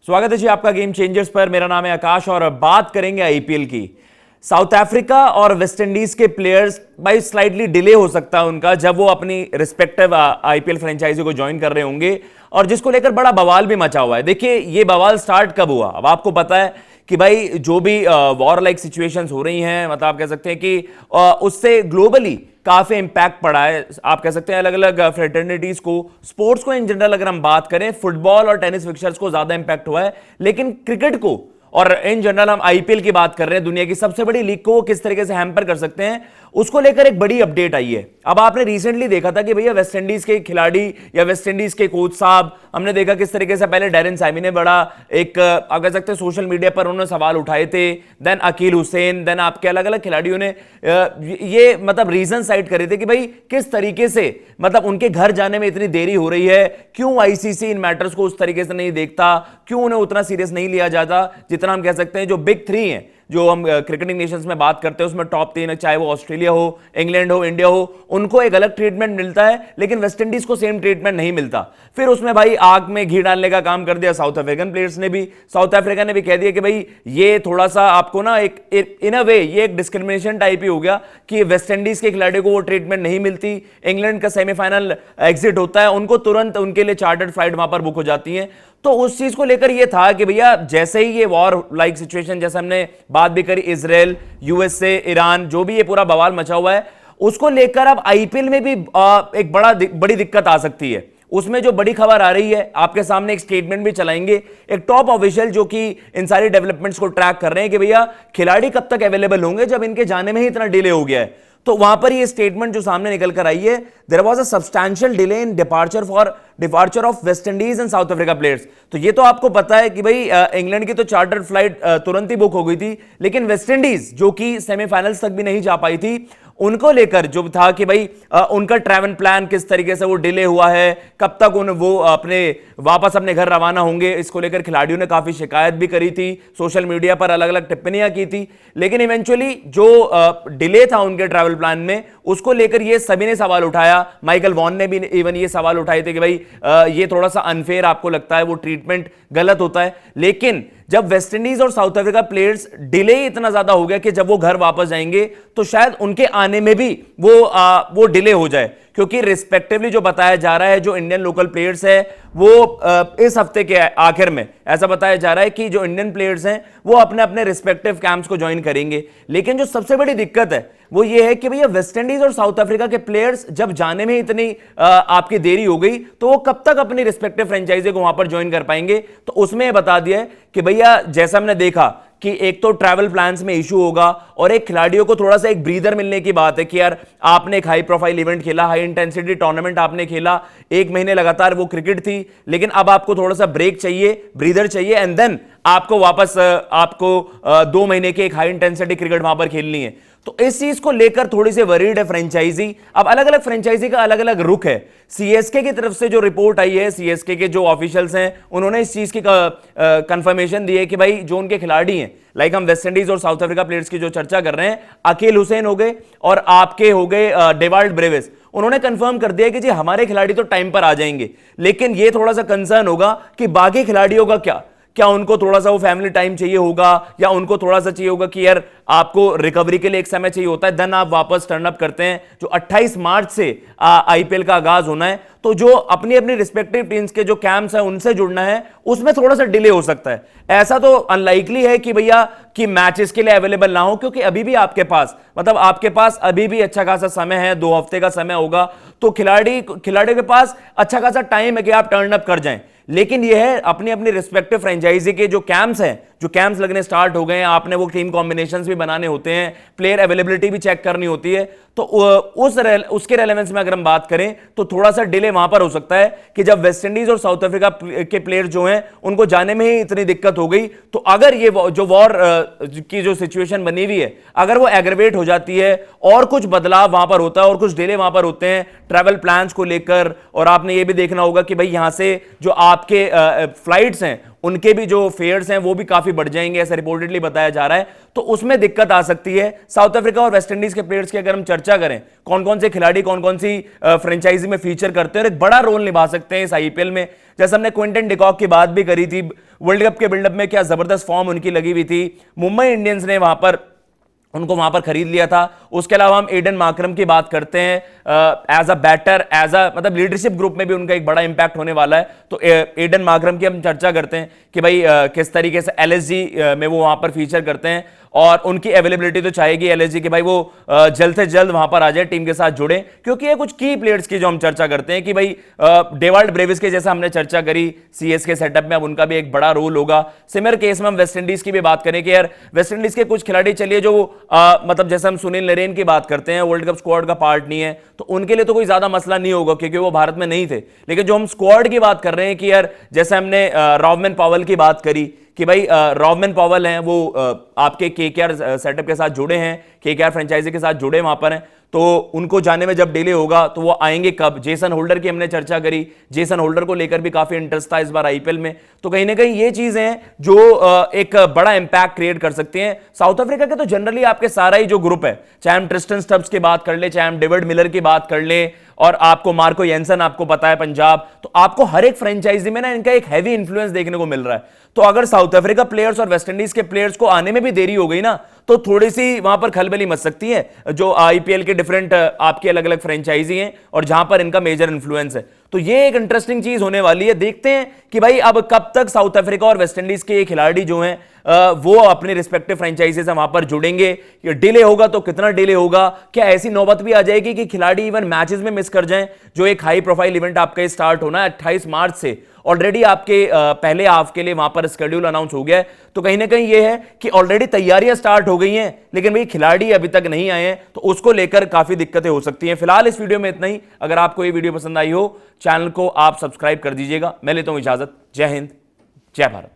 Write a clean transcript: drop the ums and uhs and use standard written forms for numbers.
स्वागत है जी आपका गेम चेंजर्स पर। मेरा नाम है आकाश और बात करेंगे आईपीएल की। साउथ अफ्रीका और वेस्ट इंडीज के प्लेयर्स भाई स्लाइटली डिले हो सकता है उनका जब वो अपनी रिस्पेक्टिव आईपीएल फ्रेंचाइजी को ज्वाइन कर रहे होंगे, और जिसको लेकर बड़ा बवाल भी मचा हुआ है। देखिए ये बवाल स्टार्ट कब हुआ, अब आपको पता है कि भाई जो भी वॉर लाइक सिचुएशंस हो रही हैं, मतलब आप कह सकते हैं कि उससे ग्लोबली काफी इंपैक्ट पड़ा है। आप कह सकते हैं अलग अलग फ्रेटर्निटीज को, स्पोर्ट्स को इन जनरल अगर हम बात करें, फुटबॉल और टेनिस फिक्सर्स को ज्यादा इंपैक्ट हुआ है, लेकिन क्रिकेट को और इन जनरल हम आईपीएल की बात कर रहे हैं, दुनिया की सबसे बड़ी लीग को वो किस तरीके से हैम्पर कर सकते हैं, उसको लेकर एक बड़ी अपडेट आई है। अब आपने रिसेंटली देखा था कि भैया वेस्ट इंडीज के खिलाड़ी या वेस्ट इंडीज के कोच साहब, हमने देखा किस तरीके से पहले डैरेन सैमी ने बड़ा एक आप कह सकते हैं सोशल मीडिया पर उन्होंने सवाल उठाए थे, देन अकील हुसैन, देन आपके अलग अलग खिलाड़ियों ने ये मतलब रीजन साइड करे थे कि भाई किस तरीके से मतलब उनके घर जाने में इतनी देरी हो रही है, क्यों आईसीसी इन मैटर्स को उस तरीके से नहीं देखता, क्यों उन्हें उतना सीरियस नहीं लिया जाता जितना हम कह सकते हैं जो बिग थ्री हैं, जो हम क्रिकेटिंग नेशंस में बात करते हैं उसमें टॉप 3, चाहे वो ऑस्ट्रेलिया हो, इंग्लैंड हो, इंडिया हो, उनको एक अलग ट्रीटमेंट मिलता है, लेकिन वेस्ट इंडीज को सेम ट्रीटमेंट नहीं मिलता। फिर उसमें भाई आग में घी डालने का काम कर दिया साउथ अफ्रीकन प्लेयर्स ने भी। साउथ अफ्रीका ने भी कह दिया कि भाई ये थोड़ा सा आपको ना एक इन अ वे ये एक डिस्क्रिमिनेशन टाइप ही हो गया कि वेस्ट इंडीज के खिलाड़ी को वो ट्रीटमेंट नहीं मिलती। इंग्लैंड का सेमीफाइनल एग्जिट होता है, उनको तुरंत उनके लिए चार्टर्ड फ्लाइट वहां पर बुक हो जाती है। तो उस चीज को लेकर ये था कि भैया जैसे ही ये वॉर लाइक सिचुएशन, जैसे हमने बात भी करी, इजराइल, यूएसए, ईरान, जो भी ये पूरा बवाल मचा हुआ है, उसको लेकर अब आईपीएल में भी एक बड़ी दिक्कत आ सकती है। उसमें जो बड़ी खबर आ रही है, आपके सामने एक स्टेटमेंट भी चलाएंगे, एक टॉप ऑफिशियल जो कि इन सारी डेवलपमेंट्स को ट्रैक कर रहे हैं कि भैया खिलाड़ी कब तक अवेलेबल होंगे जब इनके जाने में ही इतना डिले हो गया है। तो वहां पर ये स्टेटमेंट जो सामने निकल कर आई है, there was a substantial delay in departure of West Indies and South Africa players. तो ये तो आपको पता है कि भाई इंग्लैंड की तो चार्टर्ड फ्लाइट तुरंत ही बुक हो गई थी, लेकिन वेस्ट इंडीज जो कि सेमीफाइनल्स तक भी नहीं जा पाई थी, उनको लेकर जो था कि भाई उनका ट्रैवल प्लान किस तरीके से वो डिले हुआ है, कब तक वो वापस अपने घर रवाना होंगे, इसको लेकर खिलाड़ियों ने काफी शिकायत भी करी थी, सोशल मीडिया पर अलग अलग टिप्पणियां की थी। लेकिन इवेंचुअली जो डिले था उनके ट्रैवल प्लान में, उसको लेकर ये सभी ने सवाल उठाया। माइकल वॉन ने भी इवन ये सवाल उठाए थे कि भाई ये थोड़ा सा अनफेयर आपको लगता है, वो ट्रीटमेंट गलत होता है। लेकिन जब वेस्ट इंडीज और साउथ अफ्रीका प्लेयर्स डिले इतना ज्यादा हो गया कि जब वो घर वापस जाएंगे तो शायद उनके आने में भी वो डिले हो जाए, क्योंकि रिस्पेक्टिवली जो बताया जा रहा है, जो इंडियन लोकल प्लेयर्स है वो इस हफ्ते के आखिर में ऐसा बताया जा रहा है कि जो इंडियन प्लेयर्स हैं वो अपने अपने रिस्पेक्टिव कैंप्स को ज्वाइन करेंगे। लेकिन जो सबसे बड़ी दिक्कत है वो ये है कि भैया वेस्ट इंडीज और साउथ अफ्रीका के प्लेयर्स जब जाने में इतनी आपकी देरी हो गई तो वो कब तक अपनी रिस्पेक्टिव फ्रेंचाइजी को वहां पर ज्वाइन कर पाएंगे। तो उसमें बता दिया है कि भैया जैसा हमने देखा कि एक तो ट्रैवल प्लान्स में इशू होगा, और एक खिलाड़ियों को थोड़ा सा एक ब्रीदर मिलने की बात है कि यार आपने एक हाई प्रोफाइल इवेंट खेला, हाई इंटेंसिटी टूर्नामेंट आपने खेला, 1 महीने लगातार वो क्रिकेट थी, लेकिन अब आपको थोड़ा सा ब्रेक चाहिए, ब्रीदर चाहिए, एंड देन आपको वापस आपको 2 महीने की एक हाई इंटेंसिटी क्रिकेट वहां पर खेलनी है। तो इस चीज को लेकर थोड़ी सी वरीड है फ्रेंचाइजी। अब अलग अलग फ्रेंचाइजी का अलग अलग रुख है। सीएसके की तरफ से जो रिपोर्ट आई है, सीएसके के जो ऑफिशियल्स हैं उन्होंने इस चीज की कंफर्मेशन दी है कि भाई जो उनके खिलाड़ी हैं, लाइक हम वेस्ट इंडीज और साउथ अफ्रीका प्लेयर्स की जो चर्चा कर रहे हैं, अकील हुसैन हो गए और आपके हो गए डेवाल्ड ब्रेविस, उन्होंने कंफर्म कर दिया कि जी हमारे खिलाड़ी तो टाइम पर आ जाएंगे, लेकिन ये थोड़ा सा कंसर्न होगा कि बाकी खिलाड़ियों का क्या उनको थोड़ा सा वो फैमिली टाइम चाहिए होगा, या उनको थोड़ा सा चाहिए होगा कि यार आपको रिकवरी के लिए एक समय चाहिए होता है, देन आप वापस टर्न अप करते हैं। जो 28 मार्च से आईपीएल का आगाज होना है, तो जो अपनी अपनी रिस्पेक्टिव टीम्स के जो कैंप्स हैं उनसे जुड़ना है, उसमें थोड़ा सा डिले हो सकता है। ऐसा तो अनलाइकली है कि भैया कि मैचेस के लिए अवेलेबल ना हो, क्योंकि अभी भी आपके पास अभी भी अच्छा खासा समय है, 2 हफ्ते का समय होगा, तो खिलाड़ी के पास अच्छा खासा टाइम है कि आप टर्न अप कर जाएं। लेकिन यह है अपनी अपनी रिस्पेक्टिव फ्रेंचाइजी के जो कैंप्स हैं, जो कैंप्स लगने स्टार्ट हो गए हैं, आपने वो टीम कॉम्बिनेशंस भी बनाने होते हैं, प्लेयर अवेलेबिलिटी भी चेक करनी होती है, तो उसके रेलेवेंस में अगर हम बात करें तो थोड़ा सा डिले वहां पर हो सकता है कि जब वेस्ट इंडीज और साउथ अफ्रीका के प्लेयर जो हैं उनको जाने में ही इतनी दिक्कत हो गई, तो अगर ये जो वॉर की जो सिचुएशन बनी हुई है, अगर वो एग्रेवेट हो जाती है और कुछ बदलाव वहां पर होता है और कुछ डिले वहां पर होते हैं ट्रैवल प्लान्स को लेकर, और आपने ये भी देखना होगा कि भाई यहां से जो आपके फ्लाइट्स हैं उनके भी जो फेयर्स हैं वो भी काफी बढ़ जाएंगे, ऐसा रिपोर्टेडली बताया जा रहा है, तो उसमें दिक्कत आ सकती है। साउथ अफ्रीका और वेस्ट इंडीज के प्लेयर्स की अगर हम चर्चा करें, कौन कौन से खिलाड़ी कौन कौन सी फ्रेंचाइजी में फीचर करते हैं और एक बड़ा रोल निभा सकते हैं इस आईपीएल में, जैसे हमने क्विंटन डिकॉक की बात भी करी थी, वर्ल्ड कप के बिल्डअप में क्या जबरदस्त फॉर्म उनकी लगी हुई थी। मुंबई इंडियंस ने उनको वहां पर खरीद लिया था। उसके अलावा हम एडन मार्करम की बात करते हैं, as a batter, as a मतलब लीडरशिप ग्रुप में भी उनका एक बड़ा इंपैक्ट होने वाला है। तो एडन मार्करम की हम चर्चा करते हैं कि भाई किस तरीके से एलएसजी में वो वहां पर फीचर करते हैं, और उनकी अवेलेबिलिटी तो चाहेगी एलएसजी कि भाई वो जल्द से जल्द वहां पर आ जाए, टीम के साथ जुड़े, क्योंकि ये कुछ की प्लेयर्स की जो हम चर्चा करते हैं कि भाई डेवाल्ड ब्रेविस के जैसा हमने चर्चा करी सीएसके सेटअप में, अब उनका भी एक बड़ा रोल होगा। सिमिलर केस में हम वेस्ट इंडीज की भी बात करें कि यार वेस्ट इंडीज के कुछ खिलाड़ी चलिए जो मतलब जैसे हम सुनील नरेन की बात करते हैं, वर्ल्ड कप स्क्वाड का पार्ट नहीं है, तो उनके लिए तो कोई ज्यादा मसला नहीं होगा क्योंकि वो भारत में नहीं थे। लेकिन जो हम स्क्वाड की बात कर रहे हैं कि यार जैसे हमने रॉबमैन पॉवेल की बात करी कि भाई रॉबमैन पॉवेल हैं, वो आपके केकेआर सेटअप के साथ जुड़े हैं, केकेआर फ्रेंचाइजी के साथ जुड़े वहां पर हैं, तो उनको जाने में जब डिले होगा तो वो आएंगे कब। जेसन होल्डर की हमने चर्चा करी, जेसन होल्डर को लेकर भी काफी इंटरेस्ट था इस बार आईपीएल में। तो कहीं ना कहीं ये चीजें हैं जो एक बड़ा इंपैक्ट क्रिएट कर सकती हैं। साउथ अफ्रीका के तो जनरली आपके सारा ही जो ग्रुप है, चाहे हम ट्रिस्टन स्टब्स की बात कर ले, चाहे हम डेविड मिलर की बात कर ले, और आपको मार्को येंसन आपको पता है पंजाब, तो आपको हर एक फ्रेंचाइजी में ना इनका एक हैवी इंफ्लुएंस देखने को मिल रहा है। तो अगर साउथ अफ्रीका प्लेयर्स और वेस्ट इंडीज के प्लेयर्स को आने में भी देरी हो गई ना, तो थोड़ी सी वहां पर खलबली मच सकती है जो आईपीएल के डिफरेंट आपके अलग अलग फ्रेंचाइजी हैं और जहां पर इनका मेजर इंफ्लुएंस है। तो ये एक इंटरेस्टिंग चीज होने वाली है। देखते हैं कि भाई अब कब तक साउथ अफ्रीका और वेस्ट इंडीज के खिलाड़ी जो हैं वो अपने रिस्पेक्टिव फ्रेंचाइजी से वहां पर जुड़ेंगे। ये डिले होगा तो कितना डिले होगा, क्या ऐसी नौबत भी आ जाएगी कि खिलाड़ी इवन मैचेस में मिस कर जाएं? जो एक हाई प्रोफाइल इवेंट आपका स्टार्ट होना है 28 मार्च से, ऑलरेडी आपके पहले हाफ के लिए वहां पर शेड्यूल अनाउंस हो गया है। तो कहीं ना कहीं यह है कि ऑलरेडी तैयारियां स्टार्ट हो गई हैं, लेकिन भाई खिलाड़ी अभी तक नहीं आए हैं, तो उसको लेकर काफी दिक्कतें हो सकती हैं। फिलहाल इस वीडियो में इतना ही। अगर आपको ये वीडियो पसंद आई हो, चैनल को आप सब्सक्राइब कर दीजिएगा। मैं लेता हूं इजाजत। जय हिंद, जय भारत।